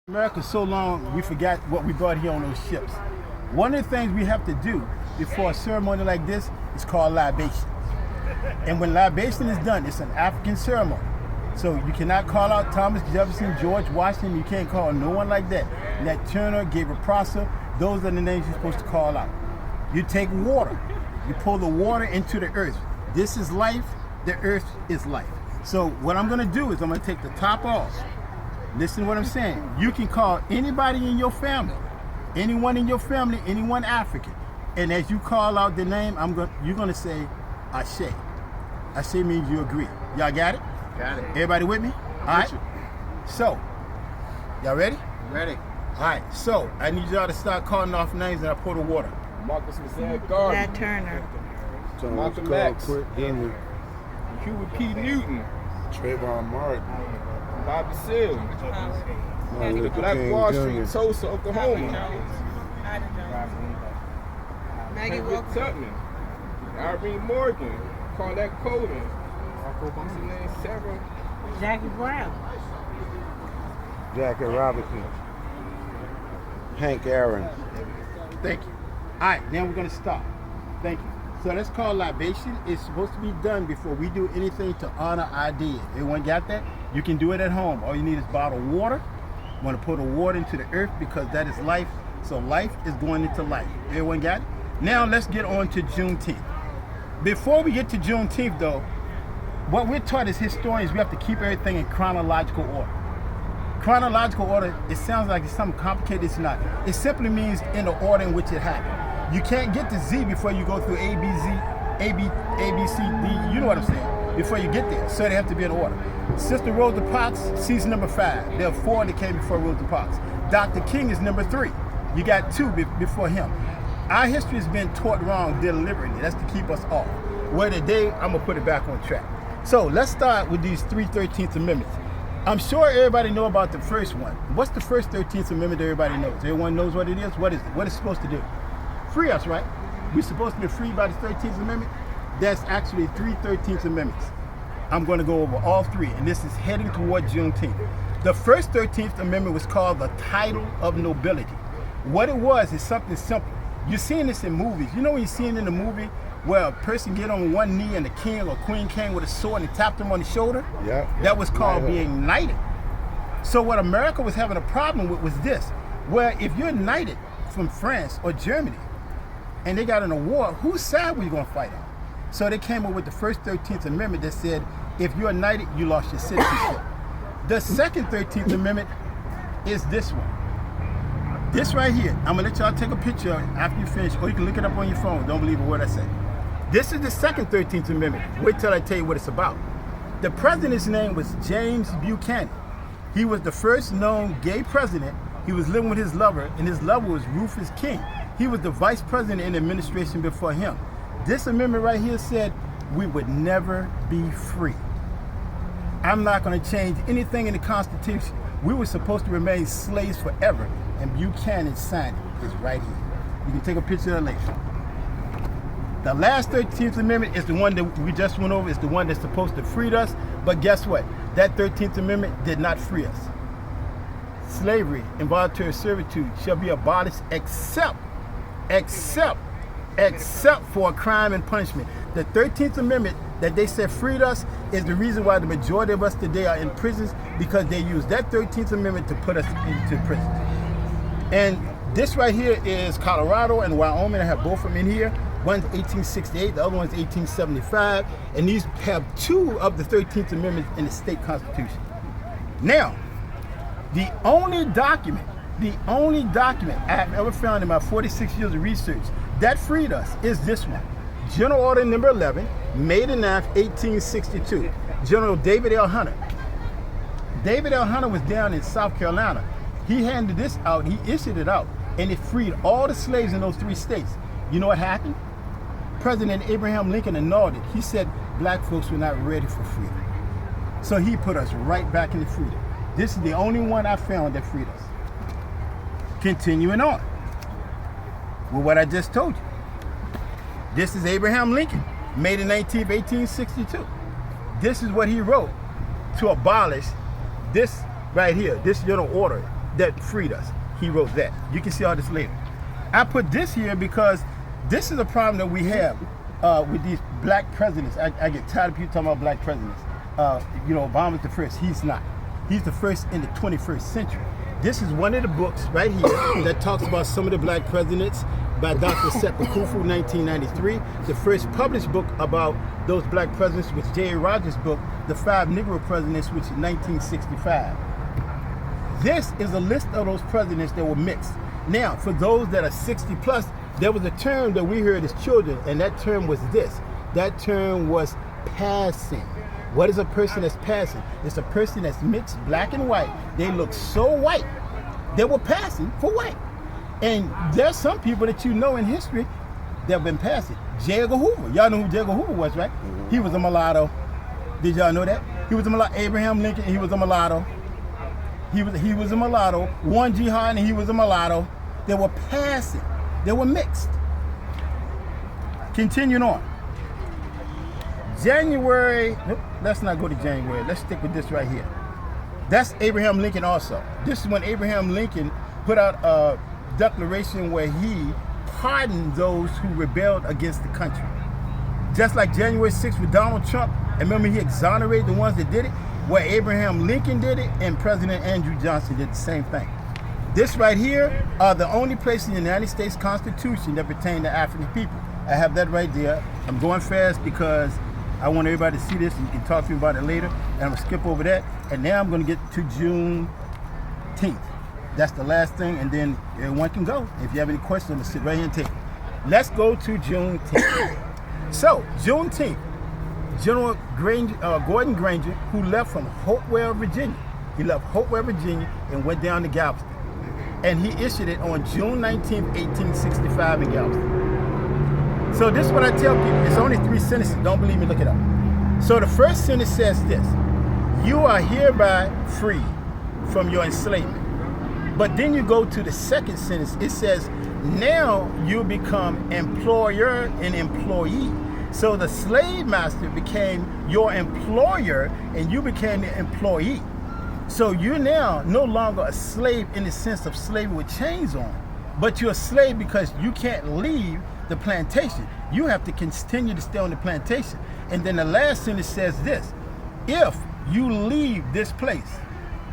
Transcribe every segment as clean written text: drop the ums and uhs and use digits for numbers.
America so long, we forgot what we brought here on those ships. One of the things we have to do before a ceremony like this is called libation. And when libation is done, it's an African ceremony. So you cannot call out Thomas Jefferson, George Washington, you can't call no one like that. Nat Turner, Gabriel Prosser, those are the names you're supposed to call out. You take water, you pour the water into the earth. This is life, the earth is life. So what I'm gonna do is I'm gonna take the top off. Listen to what I'm saying. You can call anybody in your family, anyone in your family, anyone African. And as you call out the name, you're gonna say Ashe. Ashe means you agree. Y'all got it? Got it. Everybody with me? All right. So, y'all ready? Ready. All right. So I need y'all to start calling off names and I pour the water. Marcus Gardner. Nat Turner. Malcolm X. Hubert P. Newton. Trayvon Martin. Bobby Seale. The Black Wall Street, Tulsa, Oklahoma. Maggie Harriet Wilson. Tubman. Irene Morgan. Cornette Coden. What's his name? Sarah. Jackie Brown. Jackie Robinson. Hank Aaron. Thank you. All right, now we're going to stop. Thank you. So that's called libation. It's supposed to be done before we do anything to honor our dead. Everyone got that? You can do it at home. All you need is bottled water. You want to pour the water into the earth because that is life. So life is going into life. Everyone got it? Now let's get on to Juneteenth. Before we get to Juneteenth though, what we're taught as historians, we have to keep everything in chronological order. Chronological order, it sounds like it's something complicated, it's not. It simply means in the order in which it happened. You can't get to Z before you go through A, B, C, D, you know what I'm saying, before you get there. So they have to be in order. Sister Rosa Parks, season number 5. There are 4 that came before Rosa Parks. Dr. King is number 3. You got 2 before him. Our history has been taught wrong deliberately. That's to keep us off. Well, today, I'm gonna put it back on track. So let's start with these 3 13th Amendments. I'm sure everybody know about the first one. What's the first 13th Amendment everybody knows? Everyone knows what it is? What is it? What is it supposed to do? Free us, right? We're supposed to be free by the 13th Amendment? That's actually 3 13th Amendments. I'm going to go over all 3, and this is heading toward Juneteenth. The first 13th Amendment was called the Title of Nobility. What it was is something simple. You're seeing this in movies. You know when you're seeing in a movie where a person get on one knee and the king or queen came with a sword and tapped them on the shoulder? Yeah. That was called being knighted. So what America was having a problem with was this, where if you're knighted from France or Germany and they got in a war, whose side were you going to fight on? So they came up with the first 13th Amendment that said, if you're knighted, you lost your citizenship. The second 13th Amendment is this one. This right here. I'm going to let y'all take a picture of it after you finish, or you can look it up on your phone. Don't believe a word I say. This is the second 13th Amendment. Wait till I tell you what it's about. The president's name was James Buchanan. He was the first known gay president. He was living with his lover, and his lover was Rufus King. He was the vice president in the administration before him. This amendment right here said we would never be free. I'm not going to change anything in the Constitution. We were supposed to remain slaves forever, and Buchanan signed it. It's right here. You can take a picture of it later. The last 13th Amendment is the one that we just went over. It's the one that's supposed to free us. But guess what? That 13th Amendment did not free us. Slavery, involuntary servitude shall be abolished except for a crime and punishment. The 13th Amendment that they said freed us is the reason why the majority of us today are in prisons, because they used that 13th Amendment to put us into prison. And this right here is Colorado and Wyoming. I have both of them in here. One's 1868, the other one's 1875. And these have 2 of the 13th Amendments in the state constitution. Now, the only document I have ever found in my 46 years of research that freed us is this one. General Order number 11, May the 9th, 1862. General David L. Hunter. David L. Hunter was down in South Carolina. He handed this out, he issued it out, and it freed all the slaves in those 3 states. You know what happened? President Abraham Lincoln annulled it. He said black folks were not ready for freedom. So he put us right back into freedom. This is the only one I found that freed us. Continuing on with what I just told you. This is Abraham Lincoln, May the 19th, 1862. This is what he wrote to abolish this right here, this general order. that freed us. He wrote that. You can see all this later. I put this here because this is a problem that we have with these black presidents. I get tired of people talking about black presidents. Obama's the first. He's not. He's the first in the 21st century. This is one of the books right here that talks about some of the black presidents by Dr. Sepa Kufu, 1993. The first published book about those black presidents was J.A. Rogers' book, The Five Negro Presidents, which is 1965. This is a list of those presidents that were mixed. Now, for those that are 60 plus, there was a term that we heard as children, and that term was this. That term was passing. What is a person that's passing? It's a person that's mixed black and white. They look so white, they were passing for white. And there's some people that you know in history that have been passing. J. Edgar Hoover. Y'all know who J. Edgar Hoover was, right? He was a mulatto. Did y'all know that? He was a mulatto. Abraham Lincoln, he was a mulatto. He was a mulatto. Warren G. Harding, he was a mulatto. They were passing. They were mixed. Continuing on. Nope, let's not go to January. Let's stick with this right here. That's Abraham Lincoln also. This is when Abraham Lincoln put out a declaration where he pardoned those who rebelled against the country. Just like January 6th with Donald Trump, and remember he exonerated the ones that did it, where Abraham Lincoln did it and President Andrew Johnson did the same thing. This right here are the only places in the United States Constitution that pertain to African people. I have that right there. I'm going fast because I want everybody to see this, and you can talk to me about it later, and I'm going to skip over that. And now I'm going to get to Juneteenth. That's the last thing, and then everyone can go. If you have any questions, I'm going to sit right here and take it. Let's go to Juneteenth. So, Juneteenth, General Gordon Granger, who left from Hopewell, Virginia. He left Hopewell, Virginia, and went down to Galveston. And he issued it on June 19, 1865 in Galveston. So this is what I tell people. It's only 3 sentences. Don't believe me, look it up. So the first sentence says this. You are hereby free from your enslavement. But then you go to the second sentence. It says, now you become employer and employee. So the slave master became your employer and you became the employee. So you're now no longer a slave in the sense of slavery with chains on, but you're a slave because you can't leave the plantation. You have to continue to stay on the plantation. And then the last sentence says this. If you leave this place,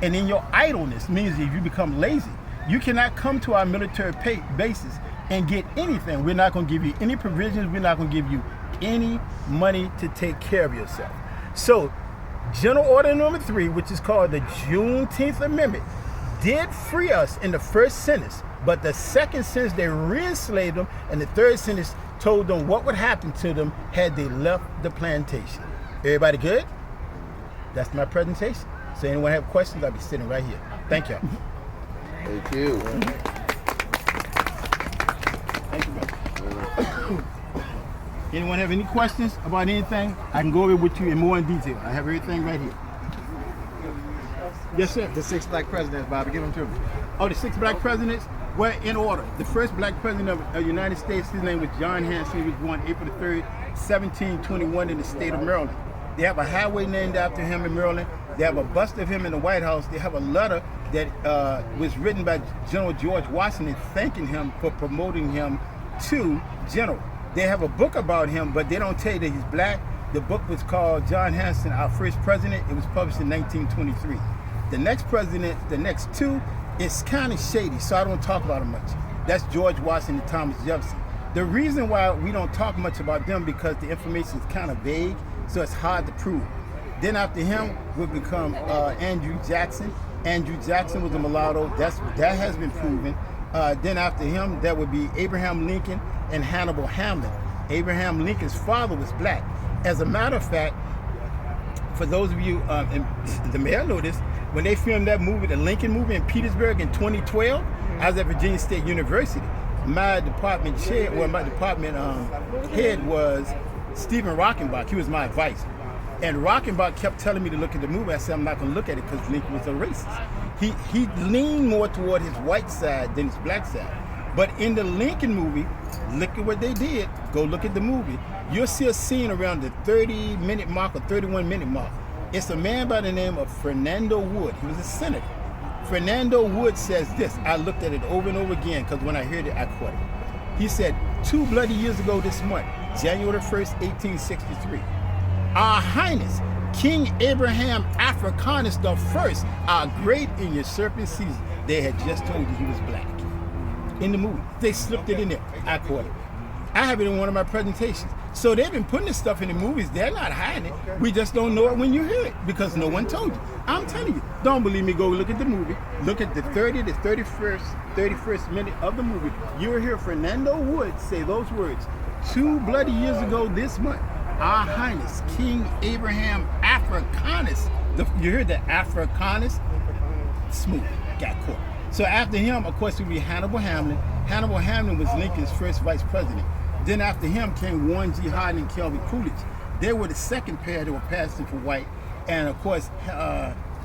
and in your idleness means if you become lazy, you cannot come to our military bases and get anything. We're not going to give you any provisions. We're not going to give you any money to take care of yourself. So General Order Number 3, which is called the Juneteenth Amendment, did free us in the first sentence, but the second sentence they re-enslaved them, and the third sentence told them what would happen to them had they left the plantation. Everybody good? That's my presentation. So anyone have questions, I'll be sitting right here. Thank y'all. Thank you. Thank you, brother. Anyone have any questions about anything? I can go over with you in more in detail. I have everything right here. Yes, sir. The 6 black presidents, Bobby, give them to me. Oh, the 6 black presidents? Well, in order. The first black president of the United States, his name was John Hanson. He was born April the 3rd, 1721 in the state of Maryland. They have a highway named after him in Maryland. They have a bust of him in the White House. They have a letter that was written by General George Washington thanking him for promoting him to general. They have a book about him, but they don't tell you that he's black. The book was called John Hanson, Our First President. It was published in 1923. The next president, the next 2, is kind of shady, so I don't talk about them much. That's George Washington and Thomas Jefferson. The reason why we don't talk much about them because the information is kind of vague, so it's hard to prove. Then after him would become Andrew Jackson. Andrew Jackson was a mulatto. That has been proven. Then after him, that would be Abraham Lincoln and Hannibal Hamlin. Abraham Lincoln's father was black. As a matter of fact, for those of you, and the mayor know this, when they filmed that movie, the Lincoln movie in Petersburg in 2012, I was at Virginia State University. My department chair, or my department head was Stephen Rockenbach. He was my advisor. And Rockenbach kept telling me to look at the movie. I said, I'm not going to look at it because Lincoln was a racist. He leaned more toward his white side than his black side. But in the Lincoln movie, look at what they did. Go look at the movie. You'll see a scene around the 30-minute mark or 31-minute mark. It's a man by the name of Fernando Wood. He was a senator. Fernando Wood says this. I looked at it over and over again because when I heard it, I caught it. He said, 2 bloody years ago this month, January 1st, 1863, Our Highness, King Abraham Africanus the First, our great and usurping Caesar. They had just told you he was black. In the movie. They slipped it in there. I caught it. I have it in one of my presentations. So they've been putting this stuff in the movies. They're not hiding it. We just don't know it when you hear it because no one told you. I'm telling you. Don't believe me, go look at the movie. Look at the 30 to 31st minute of the movie. You'll hear Fernando Wood say those words. 2 bloody years ago this month, Our Highness, King Abraham Africanus. You heard that Africanus? Smooth. Got caught. So after him, of course, it would be Hannibal Hamlin. Hannibal Hamlin was Lincoln's first vice president. Then after him came Warren G. Harding and Calvin Coolidge. They were the second pair that were passing for white. And of course,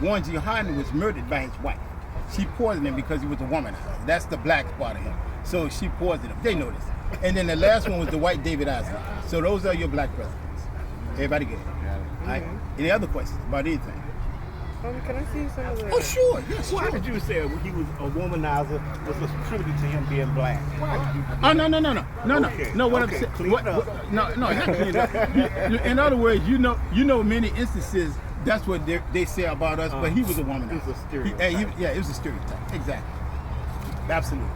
Warren G. Harding was murdered by his wife. She poisoned him because he was a womanizer. That's the black part of him. So she poisoned him. They know this. And then the last one was the white David Eisenhower. So those are your black presidents. Everybody good? All right. Any other questions about anything? Can I see some of the... Oh, sure. Yes, Why sure. did you say he was a womanizer was attributed to him being black? Why did you? Oh, no. Okay. No, what Okay, I'm saying. clean What, it up. no, not clean it up. In other words, you know many instances, that's what they say about us, but he was a womanizer. It's a stereotype. Yeah, it was a stereotype. Exactly. Absolutely.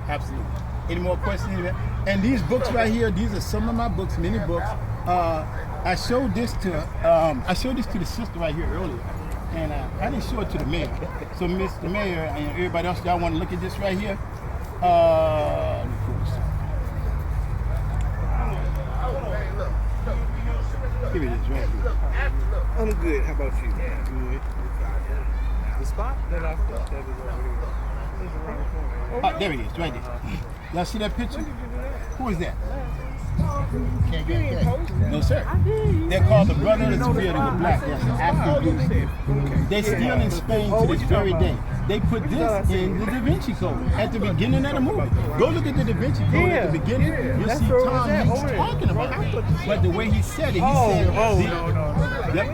Any more questions? And these books right here, these are some of my books, many books. I showed this to the sister right here earlier. And I didn't show it to the mayor. So Mr. Mayor and everybody else, y'all want to look at this right here? Let me pull this up. Here it is, right here. I'm good. How about you? Good. The spot that I thought that was over there. Oh, there it is, right there. Y'all see that picture? Who is that? Can't get it. No, sir. They're called the Brothers of the Spirit of the Black. That's an active group. They're still in Spain to this very day. They put this in the Da Vinci Code at the beginning of the movie. Go look at the Da Vinci Code at the beginning. You'll see Tom Hanks talking about it. But the way he said it, he said, yep,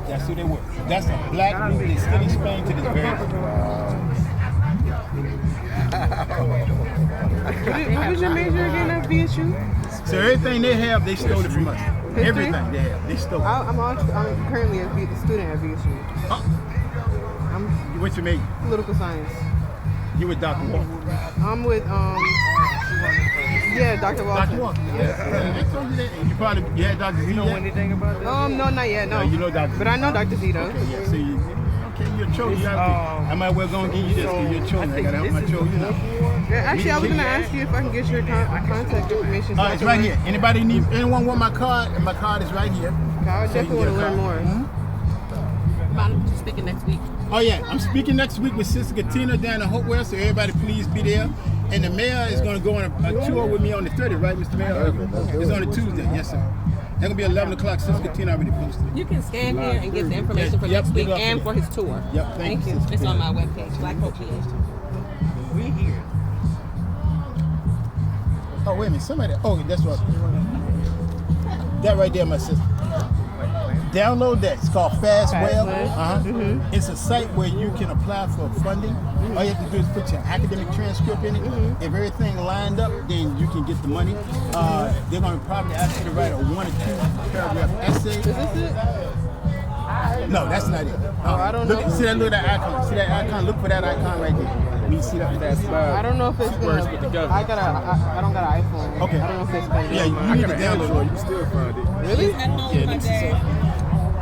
that's who they were. That's a black group. They're still in Spain to this very day. What was your major again at VSU? So everything they have, they stole it from us. History? Everything they have, they stole it. I'm currently a student at VSU. I'm What's your major? political science. You with Dr. Walker? I'm with Dr. Walker. Dr. Walker. Yeah. I told you that. You probably had Dr. Z. You know Anything about that? No, not yet. No. You know Dr. But I know Dr. Z though. Okay, yeah. So you're a chosen. I might well go and give you this because you're a chosen. I gotta help my children. Actually, I was gonna ask you if I can get your contact information. So It's right here. Anyone want my card? And my card is right here. I would definitely want to learn more. About speaking next week. Oh yeah, I'm speaking next week with Sister Katina down in Hopewell, so everybody please be there. And the mayor is going to go on a tour with me on the 30th, right, Mr. Mayor? It's on a Tuesday, yes sir. That's going to be 11 o'clock, Sister Katina already posted. You can scan here and get the information for Yep, next week yep, and yep. for his tour. Yep, thank you, Sister It's on Katina. my webpage, Black Hope PhD. We here. Oh, wait a minute, somebody, that's what. That right there, my sister. Download that. It's called Fastwell. It's a site where you can apply for funding. All you have to do is put your academic transcript in it. If everything lined up, then you can get the money. They're going to probably ask you to write a 1 or 2 paragraph essay. Is this it? No, that's not it. I don't know. See that icon? See that icon? Look for that icon right there. When you see that, I don't know if it's gonna. I don't got an iPhone. Okay. I don't know if it's gonna. Yeah, you need to download it. You still find it. Really? At home Yeah, my this is day.